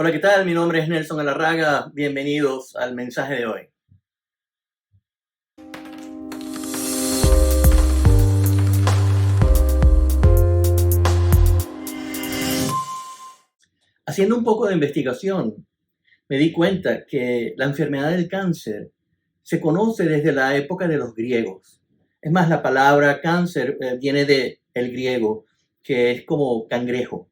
Hola, ¿qué tal? Mi nombre es Nelson Alarraga. Bienvenidos al mensaje de hoy. Haciendo un poco de investigación, me di cuenta que la enfermedad del cáncer se conoce desde la época de los griegos. Es más, la palabra cáncer viene del griego, que es como cangrejo,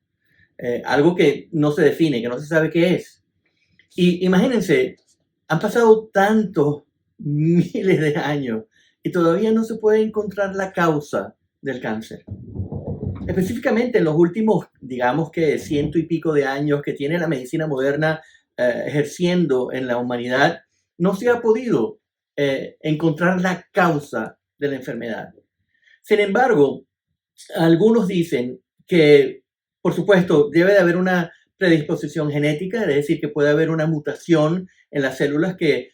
algo que no se define, que no se sabe qué es. Y imagínense, han pasado tantos miles de años y todavía no se puede encontrar la causa del cáncer. Específicamente en los últimos, digamos que ciento y pico de años que tiene la medicina moderna ejerciendo en la humanidad, no se ha podido encontrar la causa de la enfermedad. Sin embargo, algunos dicen que, por supuesto, debe de haber una predisposición genética, es decir, que puede haber una mutación en las células que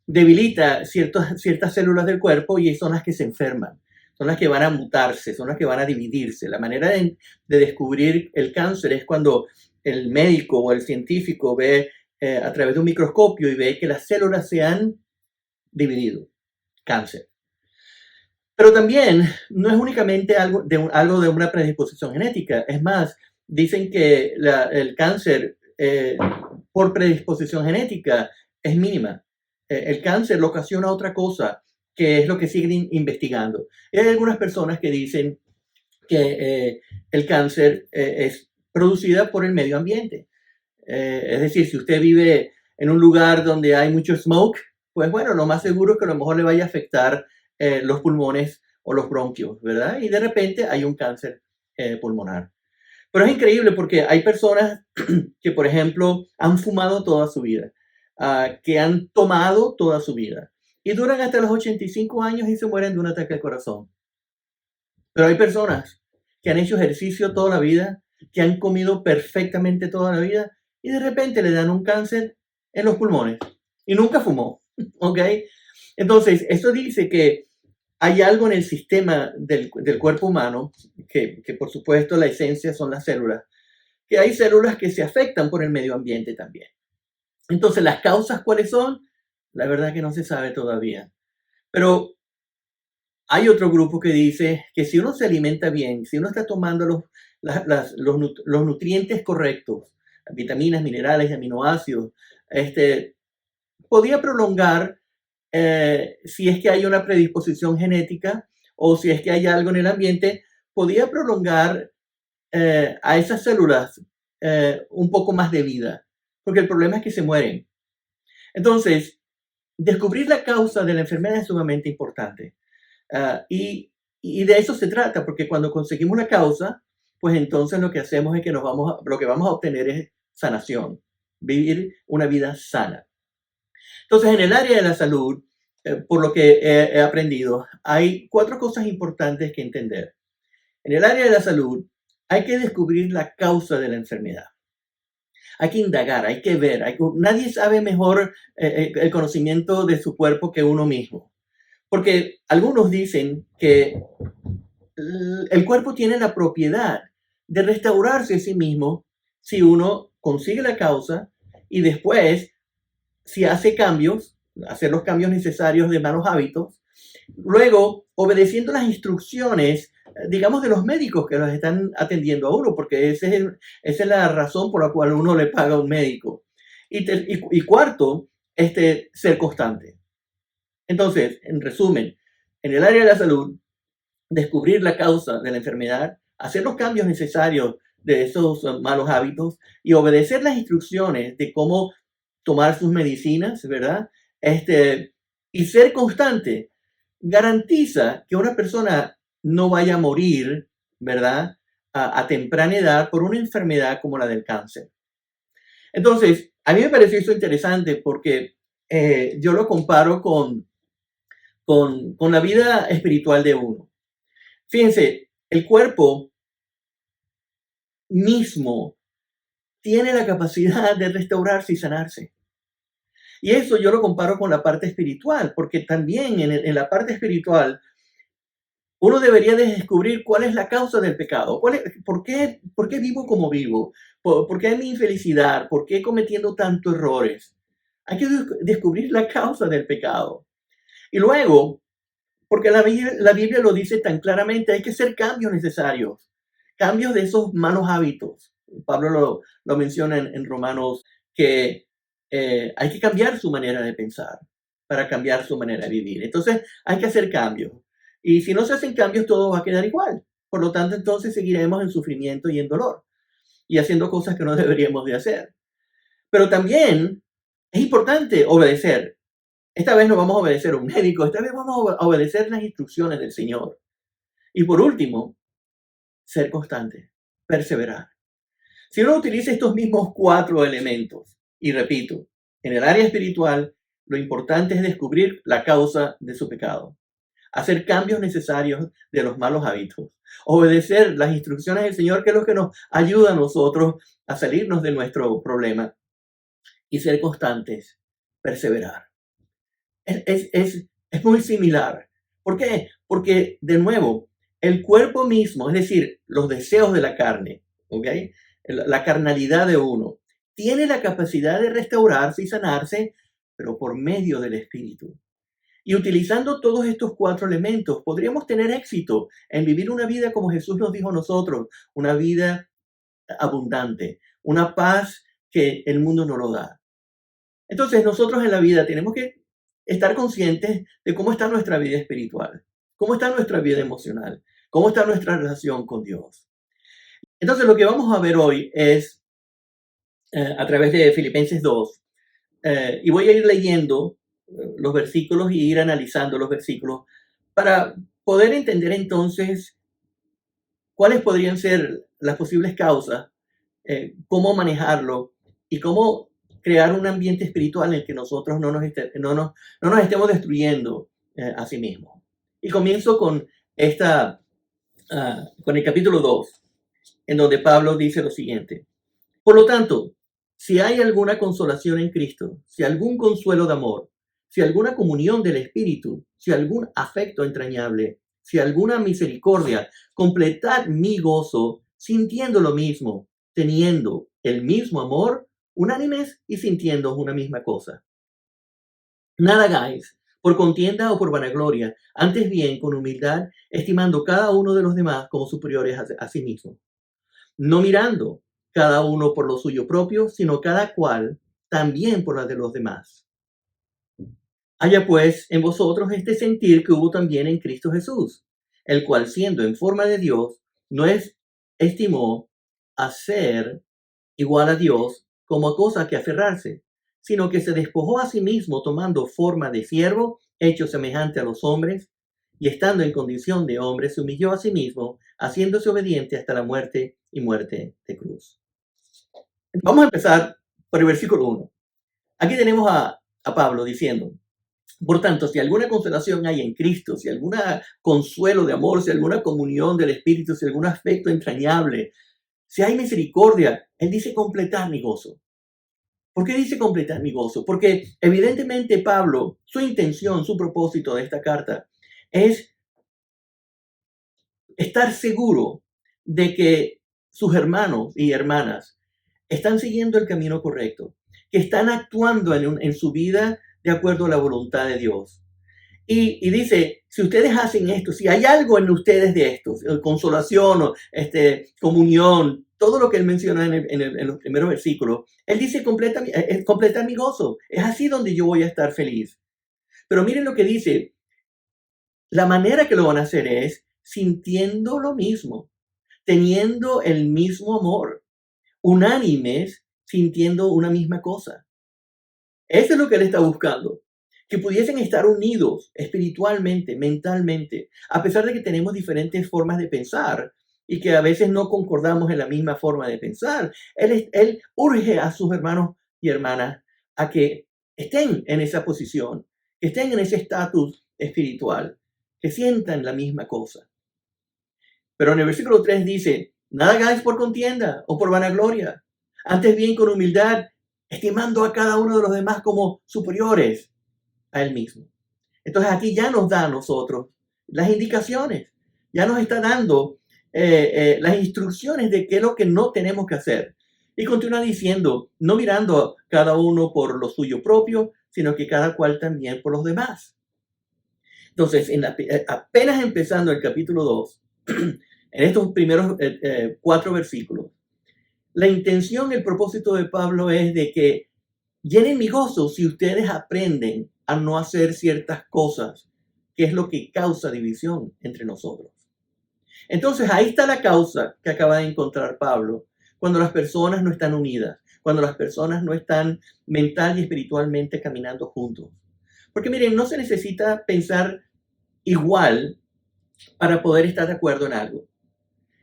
debilita ciertas células del cuerpo y son las que se enferman, son las que van a mutarse, son las que van a dividirse. La manera de descubrir el cáncer es cuando el médico o el científico ve a través de un microscopio y ve que las células se han dividido. Cáncer. Pero también no es únicamente algo de una predisposición genética. Es más, dicen que el cáncer por predisposición genética es mínima. El cáncer lo ocasiona otra cosa, que es lo que siguen investigando. Y hay algunas personas que dicen que el cáncer es producida por el medio ambiente. Es decir, si usted vive en un lugar donde hay mucho smoke, pues bueno, lo más seguro es que a lo mejor le vaya a afectar los pulmones o los bronquios, ¿verdad? Y de repente hay un cáncer pulmonar. Pero es increíble porque hay personas que, por ejemplo, han fumado toda su vida, que han tomado toda su vida y duran hasta los 85 años y se mueren de un ataque al corazón. Pero hay personas que han hecho ejercicio toda la vida, que han comido perfectamente toda la vida y de repente le dan un cáncer en los pulmones y nunca fumó, ¿ok? Entonces, eso dice que hay algo en el sistema del cuerpo humano, que por supuesto la esencia son las células, que hay células que se afectan por el medio ambiente también. Entonces, ¿las causas cuáles son? La verdad que no se sabe todavía. Pero hay otro grupo que dice que si uno se alimenta bien, si uno está tomando los nutrientes correctos, vitaminas, minerales, aminoácidos, podría prolongar si es que hay una predisposición genética o si es que hay algo en el ambiente, podría prolongar a esas células un poco más de vida, porque el problema es que se mueren. Entonces, descubrir la causa de la enfermedad es sumamente importante. Y de eso se trata, porque cuando conseguimos la causa, pues entonces lo que hacemos es que lo que vamos a obtener es sanación, vivir una vida sana. Entonces, en el área de la salud, por lo que he aprendido, hay 4 cosas importantes que entender. En el área de la salud, hay que descubrir la causa de la enfermedad. Hay que indagar, hay que ver. Nadie sabe mejor el conocimiento de su cuerpo que uno mismo. Porque algunos dicen que el cuerpo tiene la propiedad de restaurarse a sí mismo si uno consigue la causa y después, si hace cambios, hacer los cambios necesarios de malos hábitos, luego obedeciendo las instrucciones, digamos, de los médicos que los están atendiendo a uno, porque esa es la razón por la cual uno le paga a un médico. Y cuarto, ser constante. Entonces, en resumen, en el área de la salud, descubrir la causa de la enfermedad, hacer los cambios necesarios de esos malos hábitos y obedecer las instrucciones de cómo tomar sus medicinas, ¿verdad? Y ser constante garantiza que una persona no vaya a morir, ¿verdad? A temprana edad por una enfermedad como la del cáncer. Entonces, a mí me pareció esto interesante porque yo lo comparo con la vida espiritual de uno. Fíjense, el cuerpo mismo tiene la capacidad de restaurarse y sanarse. Y eso yo lo comparo con la parte espiritual, porque también en la parte espiritual Uno debería de descubrir cuál es la causa del pecado. ¿Por qué vivo como vivo? ¿Por qué mi infelicidad? ¿Por qué cometiendo tantos errores? Hay que descubrir la causa del pecado. Y luego, porque la Biblia lo dice tan claramente, hay que hacer cambios necesarios, cambios de esos malos hábitos. Pablo lo menciona en Romanos, que hay que cambiar su manera de pensar para cambiar su manera de vivir. Entonces, hay que hacer cambios. Y si no se hacen cambios, todo va a quedar igual. Por lo tanto, entonces seguiremos en sufrimiento y en dolor y haciendo cosas que no deberíamos de hacer. Pero también es importante obedecer. Esta vez no vamos a obedecer a un médico, esta vez vamos a obedecer las instrucciones del Señor. Y por último, ser constante, perseverar. Si uno utiliza estos mismos 4 elementos, y repito, en el área espiritual, lo importante es descubrir la causa de su pecado, hacer cambios necesarios de los malos hábitos, obedecer las instrucciones del Señor, que es lo que nos ayuda a nosotros a salirnos de nuestro problema, y ser constantes, perseverar. Es muy similar. ¿Por qué? Porque, de nuevo, el cuerpo mismo, es decir, los deseos de la carne, ¿ok? La carnalidad de uno, tiene la capacidad de restaurarse y sanarse, pero por medio del Espíritu. Y utilizando todos estos 4 elementos, podríamos tener éxito en vivir una vida como Jesús nos dijo a nosotros, una vida abundante, una paz que el mundo no lo da. Entonces, nosotros en la vida tenemos que estar conscientes de cómo está nuestra vida espiritual, cómo está nuestra vida emocional, cómo está nuestra relación con Dios. Entonces, lo que vamos a ver hoy es a través de Filipenses 2, y voy a ir leyendo los versículos y ir analizando los versículos para poder entender entonces cuáles podrían ser las posibles causas, cómo manejarlo y cómo crear un ambiente espiritual en el que nosotros no nos estemos destruyendo a sí mismos. Y comienzo con con el capítulo 2, en donde Pablo dice lo siguiente: por lo tanto, si hay alguna consolación en Cristo, si algún consuelo de amor, si alguna comunión del Espíritu, si algún afecto entrañable, si alguna misericordia, completad mi gozo, sintiendo lo mismo, teniendo el mismo amor, unánimes y sintiendo una misma cosa. Nada hagáis por contienda o por vanagloria, antes bien con humildad, estimando cada uno de los demás como superiores a sí mismo, no mirando cada uno por lo suyo propio, sino cada cual también por la de los demás. Haya pues en vosotros este sentir que hubo también en Cristo Jesús, el cual siendo en forma de Dios, no estimó a ser igual a Dios como a cosa que aferrarse, sino que se despojó a sí mismo tomando forma de siervo, hecho semejante a los hombres, y estando en condición de hombre, se humilló a sí mismo, haciéndose obediente hasta la muerte y muerte de cruz. Vamos a empezar por el versículo 1. Aquí tenemos a Pablo diciendo: por tanto, si alguna consolación hay en Cristo, si algún consuelo de amor, si alguna comunión del Espíritu, si algún afecto entrañable, si hay misericordia, él dice completar mi gozo. ¿Por qué dice completar mi gozo? Porque evidentemente Pablo, su intención, su propósito de esta carta es estar seguro de que sus hermanos y hermanas están siguiendo el camino correcto, que están actuando en su vida de acuerdo a la voluntad de Dios. Y dice, si ustedes hacen esto, si hay algo en ustedes de esto, consolación, comunión, todo lo que él menciona en los primeros versículos, él dice, completar mi gozo. Es así donde yo voy a estar feliz. Pero miren lo que dice, la manera que lo van a hacer es sintiendo lo mismo, teniendo el mismo amor, unánimes, sintiendo una misma cosa. Eso es lo que él está buscando. Que pudiesen estar unidos espiritualmente, mentalmente, a pesar de que tenemos diferentes formas de pensar y que a veces no concordamos en la misma forma de pensar. Él urge a sus hermanos y hermanas a que estén en esa posición, que estén en ese estatus espiritual, que sientan la misma cosa. Pero en el versículo 3 dice, nada hagáis por contienda o por vanagloria, antes bien con humildad, estimando a cada uno de los demás como superiores a él mismo. Entonces aquí ya nos da a nosotros las indicaciones. Ya nos está dando las instrucciones de qué es lo que no tenemos que hacer. Y continúa diciendo, no mirando cada uno por lo suyo propio, sino que cada cual también por los demás. Entonces, apenas empezando el capítulo 2, en estos primeros 4 versículos, la intención, el propósito de Pablo es de que llenen mi gozo si ustedes aprenden a no hacer ciertas cosas, que es lo que causa división entre nosotros. Entonces, ahí está la causa que acaba de encontrar Pablo, cuando las personas no están unidas, cuando las personas no están mental y espiritualmente caminando juntos. Porque miren, no se necesita pensar igual para poder estar de acuerdo en algo.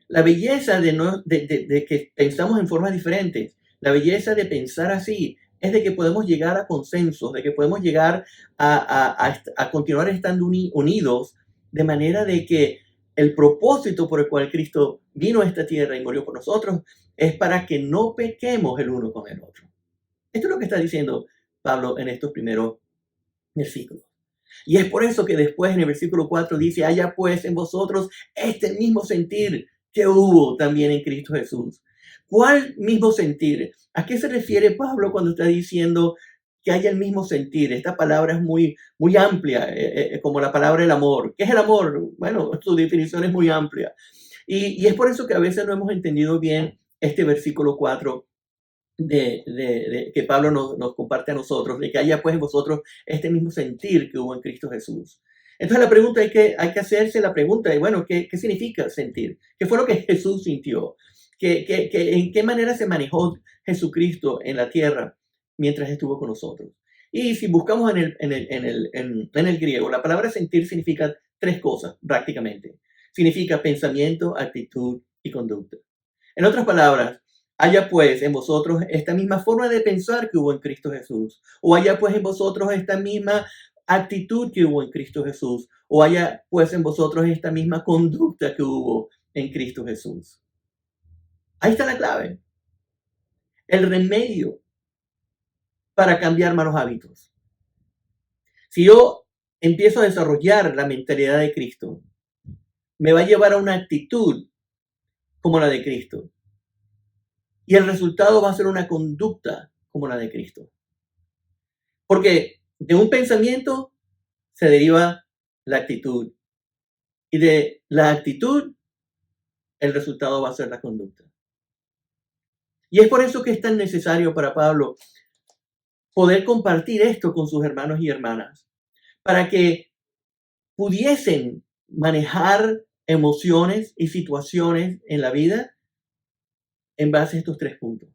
La belleza de que pensamos en formas diferentes, la belleza de pensar así, es de que podemos llegar a consensos, de que podemos llegar a continuar estando unidos, de manera de que el propósito por el cual Cristo vino a esta tierra y murió por nosotros es para que no pequemos el uno con el otro. Esto es lo que está diciendo Pablo en estos primeros versículos. Y es por eso que después en el versículo 4 dice, haya pues en vosotros este mismo sentir que hubo también en Cristo Jesús. ¿Cuál mismo sentir? ¿A qué se refiere Pablo cuando está diciendo que haya el mismo sentir? Esta palabra es muy, muy amplia, como la palabra el amor. ¿Qué es el amor? Bueno, su definición es muy amplia. Y es por eso que a veces no hemos entendido bien este versículo 4 que Pablo nos comparte a nosotros, de que haya pues en vosotros este mismo sentir que hubo en Cristo Jesús. Entonces la pregunta hay que hacerse la pregunta de, bueno, ¿qué significa sentir? ¿Qué fue lo que Jesús sintió? ¿En qué manera se manejó Jesucristo en la tierra mientras estuvo con nosotros? Y si buscamos en el griego, la palabra sentir significa 3 cosas prácticamente. Significa pensamiento, actitud y conducta. En otras palabras, haya pues en vosotros esta misma forma de pensar que hubo en Cristo Jesús, o haya pues en vosotros esta misma actitud que hubo en Cristo Jesús, o haya pues en vosotros esta misma conducta que hubo en Cristo Jesús. Ahí está la clave. El remedio para cambiar malos hábitos. Si yo empiezo a desarrollar la mentalidad de Cristo, me va a llevar a una actitud como la de Cristo. Y el resultado va a ser una conducta como la de Cristo. Porque de un pensamiento se deriva la actitud. Y de la actitud, el resultado va a ser la conducta. Y es por eso que es tan necesario para Pablo poder compartir esto con sus hermanos y hermanas, para que pudiesen manejar emociones y situaciones en la vida en base a estos 3 puntos.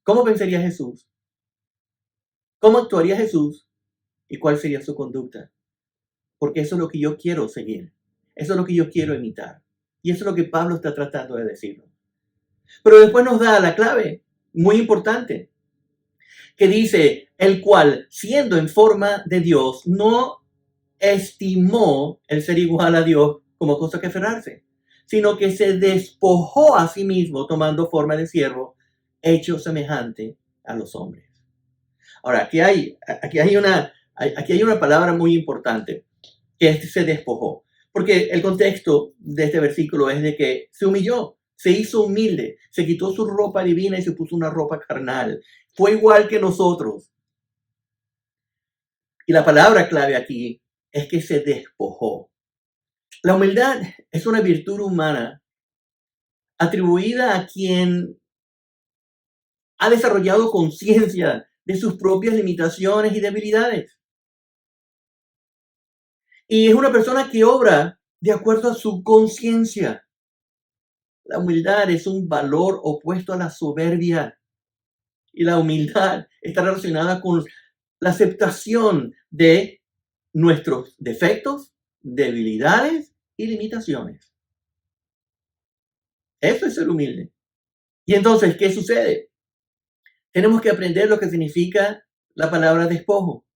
¿Cómo pensaría Jesús? ¿Cómo actuaría Jesús? ¿Y cuál sería su conducta? Porque eso es lo que yo quiero seguir. Eso es lo que yo quiero imitar. Y eso es lo que Pablo está tratando de decirnos. Pero después nos da la clave, muy importante, que dice, el cual, siendo en forma de Dios, no estimó el ser igual a Dios como cosa que aferrarse, sino que se despojó a sí mismo tomando forma de siervo, hecho semejante a los hombres. Ahora, aquí hay una palabra muy importante, que se despojó. Porque el contexto de este versículo es de que se humilló, se hizo humilde, se quitó su ropa divina y se puso una ropa carnal. Fue igual que nosotros. Y la palabra clave aquí es que se despojó. La humildad es una virtud humana atribuida a quien ha desarrollado conciencia de sus propias limitaciones y debilidades. Y es una persona que obra de acuerdo a su conciencia. La humildad es un valor opuesto a la soberbia. Y la humildad está relacionada con la aceptación de nuestros defectos, debilidades y limitaciones. Eso es ser humilde. Y entonces, ¿qué sucede? Tenemos que aprender lo que significa la palabra despojo.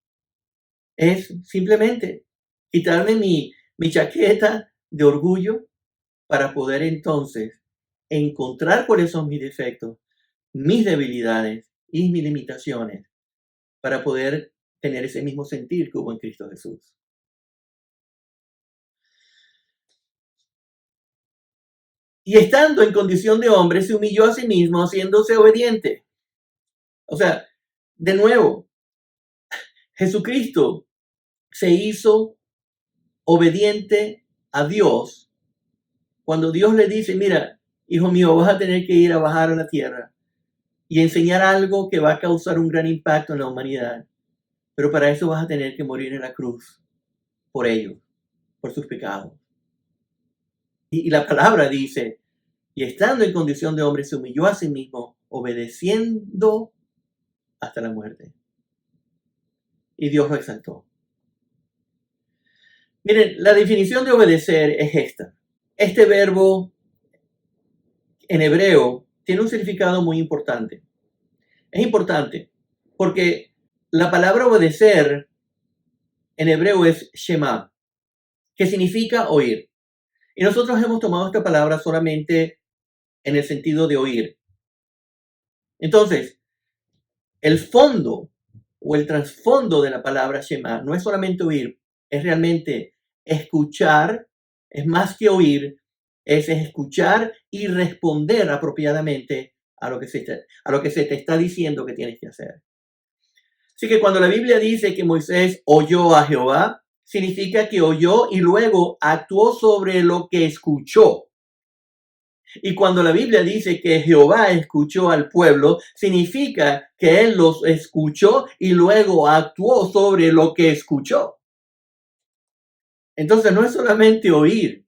Es simplemente quitarme mi chaqueta de orgullo para poder entonces encontrar cuáles son mis defectos, mis debilidades y mis limitaciones para poder tener ese mismo sentir que hubo en Cristo Jesús. Y estando en condición de hombre, se humilló a sí mismo, haciéndose obediente. O sea, de nuevo, Jesucristo se hizo obediente a Dios cuando Dios le dice, mira, hijo mío, vas a tener que ir a bajar a la tierra y enseñar algo que va a causar un gran impacto en la humanidad. Pero para eso vas a tener que morir en la cruz por ellos, por sus pecados. Y la palabra dice, y estando en condición de hombre, se humilló a sí mismo, obedeciendo hasta la muerte. Y Dios lo exaltó. Miren, la definición de obedecer es esta. Este verbo en hebreo tiene un significado muy importante. Es importante porque la palabra obedecer en hebreo es shema, que significa oír. Y nosotros hemos tomado esta palabra solamente en el sentido de oír. Entonces, el fondo o el trasfondo de la palabra shema no es solamente oír, es realmente escuchar, es más que oír, es escuchar y responder apropiadamente a lo que se te está diciendo que tienes que hacer. Así que cuando la Biblia dice que Moisés oyó a Jehová, significa que oyó y luego actuó sobre lo que escuchó. Y cuando la Biblia dice que Jehová escuchó al pueblo, significa que él los escuchó y luego actuó sobre lo que escuchó. Entonces no es solamente oír,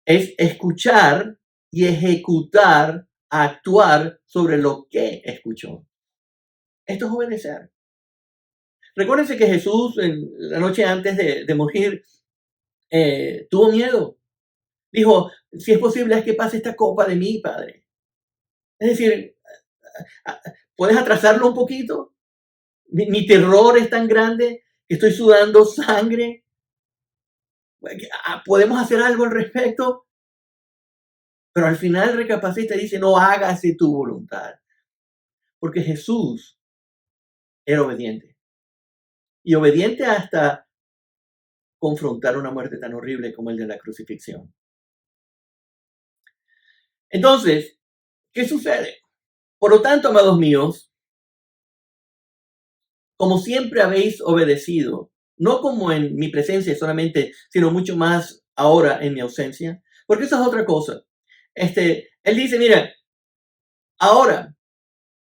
es escuchar y ejecutar, actuar sobre lo que escuchó. Esto es obedecer. Recuérdense que Jesús en la noche antes de morir tuvo miedo. Dijo, si es posible, haz que pase esta copa de mí, Padre. Es decir, ¿puedes atrasarlo un poquito? Mi terror es tan grande que estoy sudando sangre. ¿Podemos hacer algo al respecto? Pero al final recapacita y dice, no hágase tu voluntad. Porque Jesús era obediente. Y obediente hasta confrontar una muerte tan horrible como el de la crucifixión. Entonces, ¿qué sucede? Por lo tanto, amados míos, como siempre habéis obedecido, no como en mi presencia solamente, sino mucho más ahora en mi ausencia, porque esa es otra cosa. Él dice, mira, ahora,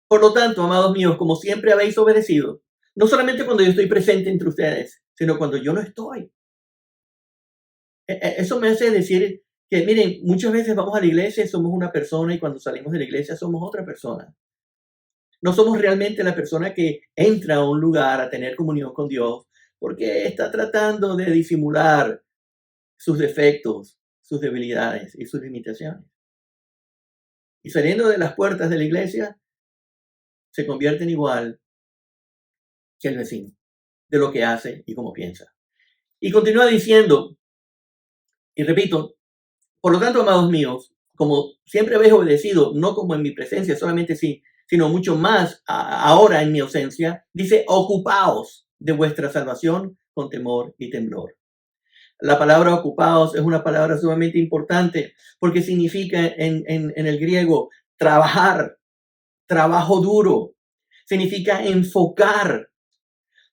por lo tanto, amados míos, como siempre habéis obedecido, no solamente cuando yo estoy presente entre ustedes, sino cuando yo no estoy. Eso me hace decir que, miren, muchas veces vamos a la iglesia, somos una persona y cuando salimos de la iglesia somos otra persona. No somos realmente la persona que entra a un lugar a tener comunión con Dios porque está tratando de disimular sus defectos, sus debilidades y sus limitaciones. Y saliendo de las puertas de la iglesia, se convierte en igual que el vecino, de lo que hace y cómo piensa. Y continúa diciendo, y repito, por lo tanto, amados míos, como siempre habéis obedecido, no como en mi presencia solamente sí, sino mucho más ahora en mi ausencia, dice, ocupaos de vuestra salvación con temor y temblor. La palabra ocupaos es una palabra sumamente importante porque significa en el griego trabajar, trabajo duro, significa enfocar.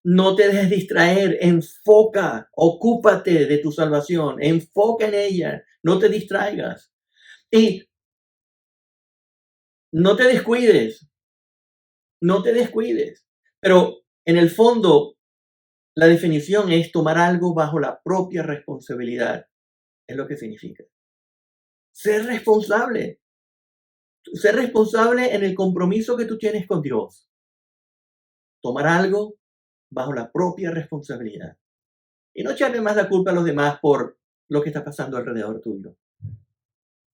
No te dejes distraer, enfoca, ocúpate de tu salvación, enfoca en ella, no te distraigas. Y no te descuides, no te descuides. Pero en el fondo, la definición es tomar algo bajo la propia responsabilidad. Es lo que significa. Ser responsable. Ser responsable en el compromiso que tú tienes con Dios. Tomar algo bajo la propia responsabilidad. Y no echarle más la culpa a los demás por lo que está pasando alrededor tuyo.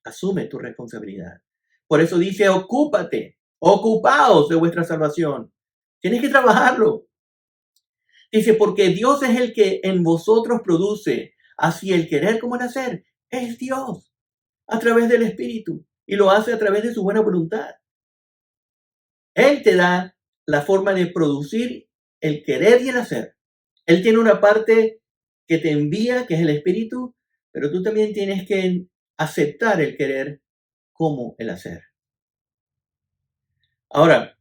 Asume tu responsabilidad. Por eso dice, ocúpate, ocupaos de vuestra salvación. Tienes que trabajarlo. Dice, porque Dios es el que en vosotros produce así el querer como el hacer. Es Dios a través del Espíritu y lo hace a través de su buena voluntad. Él te da la forma de producir el querer y el hacer. Él tiene una parte que te envía, que es el Espíritu, pero tú también tienes que aceptar el querer como el hacer. Ahora,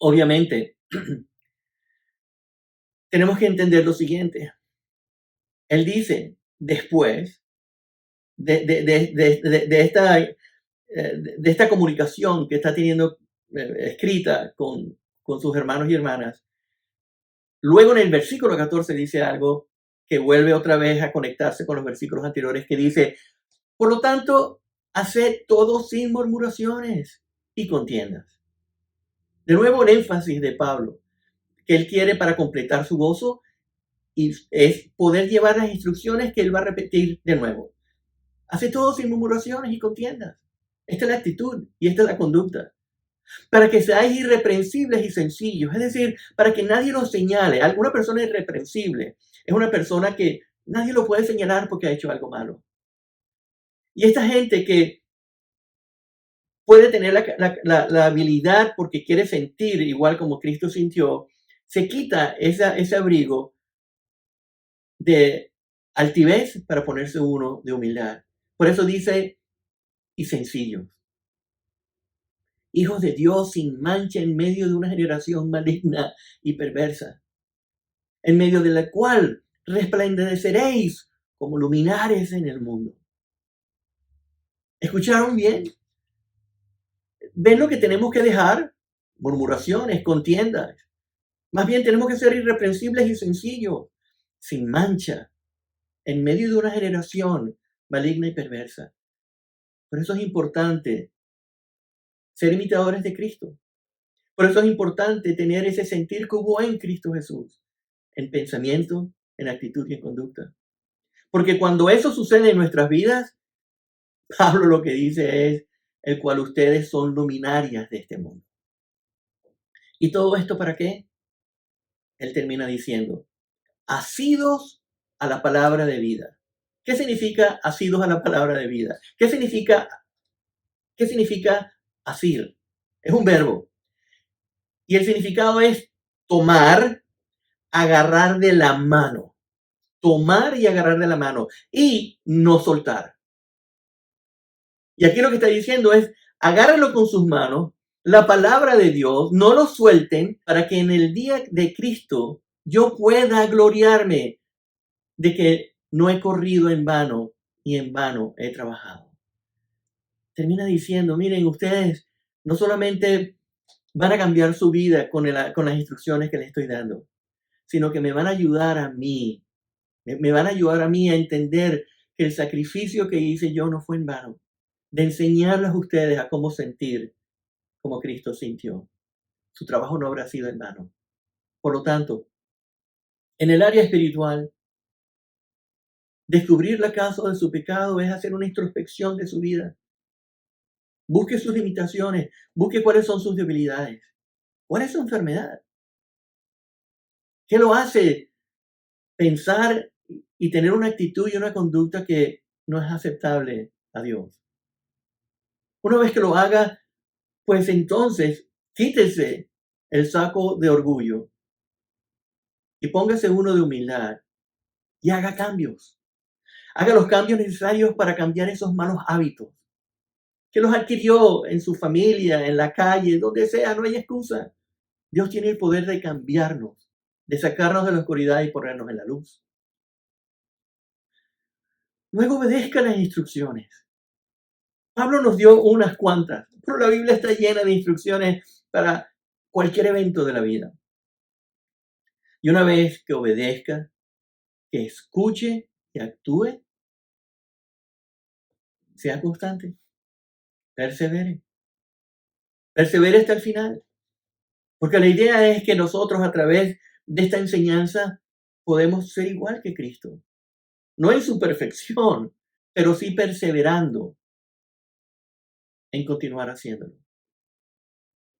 obviamente, tenemos que entender lo siguiente. Él dice, después de esta comunicación que está teniendo escrita con sus hermanos y hermanas, luego en el versículo 14 dice algo que vuelve otra vez a conectarse con los versículos anteriores, que dice, por lo tanto, haced todo sin murmuraciones y contiendas. De nuevo el énfasis de Pablo, que él quiere para completar su gozo, y es poder llevar las instrucciones que él va a repetir de nuevo. Hace todo sin murmuraciones y contiendas. Esta es la actitud y esta es la conducta. Para que seáis irreprensibles y sencillos. Es decir, para que nadie los señale. Alguna persona irreprensible es una persona que nadie lo puede señalar porque ha hecho algo malo. Y esta gente que puede tener la habilidad porque quiere sentir igual como Cristo sintió, se quita ese abrigo de altivez para ponerse uno de humildad. Por eso dice, y sencillos. Hijos de Dios sin mancha en medio de una generación maligna y perversa, en medio de la cual resplandeceréis como luminares en el mundo. ¿Escucharon bien? ¿Ven lo que tenemos que dejar? Murmuraciones, contiendas. Más bien tenemos que ser irreprensibles y sencillos, sin mancha, en medio de una generación maligna y perversa. Por eso es importante ser imitadores de Cristo. Por eso es importante tener ese sentir que hubo en Cristo Jesús, en pensamiento, en actitud y en conducta. Porque cuando eso sucede en nuestras vidas, Pablo lo que dice es, el cual ustedes son luminarias de este mundo. ¿Y todo esto para qué? Él termina diciendo, asidos a la palabra de vida. ¿Qué significa asidos a la palabra de vida? ¿Qué significa asir? Es un verbo. Y el significado es tomar, agarrar de la mano. Tomar y agarrar de la mano. Y no soltar. Y aquí lo que está diciendo es, agárrenlo con sus manos, la palabra de Dios, no lo suelten para que en el día de Cristo yo pueda gloriarme de que no he corrido en vano y en vano he trabajado. Termina diciendo, miren, ustedes no solamente van a cambiar su vida con las instrucciones que les estoy dando, sino que me van a ayudar a mí, me van a ayudar a mí a entender que el sacrificio que hice yo no fue en vano, de enseñarles a ustedes a cómo sentir como Cristo sintió. Su trabajo no habrá sido en vano. Por lo tanto, en el área espiritual, descubrir la causa de su pecado es hacer una introspección de su vida. Busque sus limitaciones, busque cuáles son sus debilidades, cuál es su enfermedad. ¿Qué lo hace pensar y tener una actitud y una conducta que no es aceptable a Dios? Una vez que lo haga, pues entonces quítese el saco de orgullo y póngase uno de humildad y haga cambios. Haga los cambios necesarios para cambiar esos malos hábitos que los adquirió en su familia, en la calle, donde sea, no hay excusa. Dios tiene el poder de cambiarnos, de sacarnos de la oscuridad y ponernos en la luz. Luego obedezca las instrucciones. Pablo nos dio unas cuantas, pero la Biblia está llena de instrucciones para cualquier evento de la vida. Y una vez que obedezca, que escuche y actúe, sea constante, persevere. Persevere hasta el final. Porque la idea es que nosotros a través de esta enseñanza podemos ser igual que Cristo. No en su perfección, pero sí perseverando en continuar haciéndolo.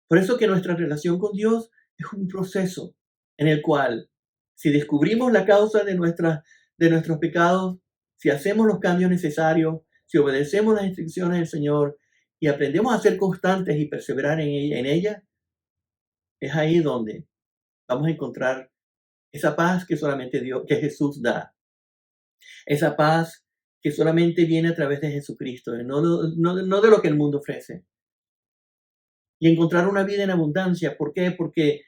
Por eso que nuestra relación con Dios es un proceso en el cual, si descubrimos la causa de nuestros pecados, si hacemos los cambios necesarios, si obedecemos las instrucciones del Señor y aprendemos a ser constantes y perseverar en ella, es ahí donde vamos a encontrar esa paz que solamente Dios, que Jesús da. Esa paz que solamente viene a través de Jesucristo, no de lo que el mundo ofrece. Y encontrar una vida en abundancia. ¿Por qué? Porque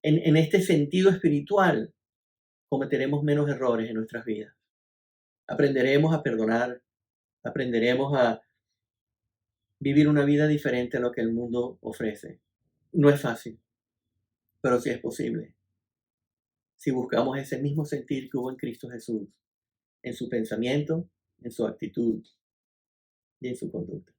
en este sentido espiritual cometeremos menos errores en nuestras vidas. Aprenderemos a perdonar, aprenderemos a vivir una vida diferente a lo que el mundo ofrece. No es fácil, pero sí es posible. Si buscamos ese mismo sentir que hubo en Cristo Jesús, en su pensamiento, en su actitud y en su conducta.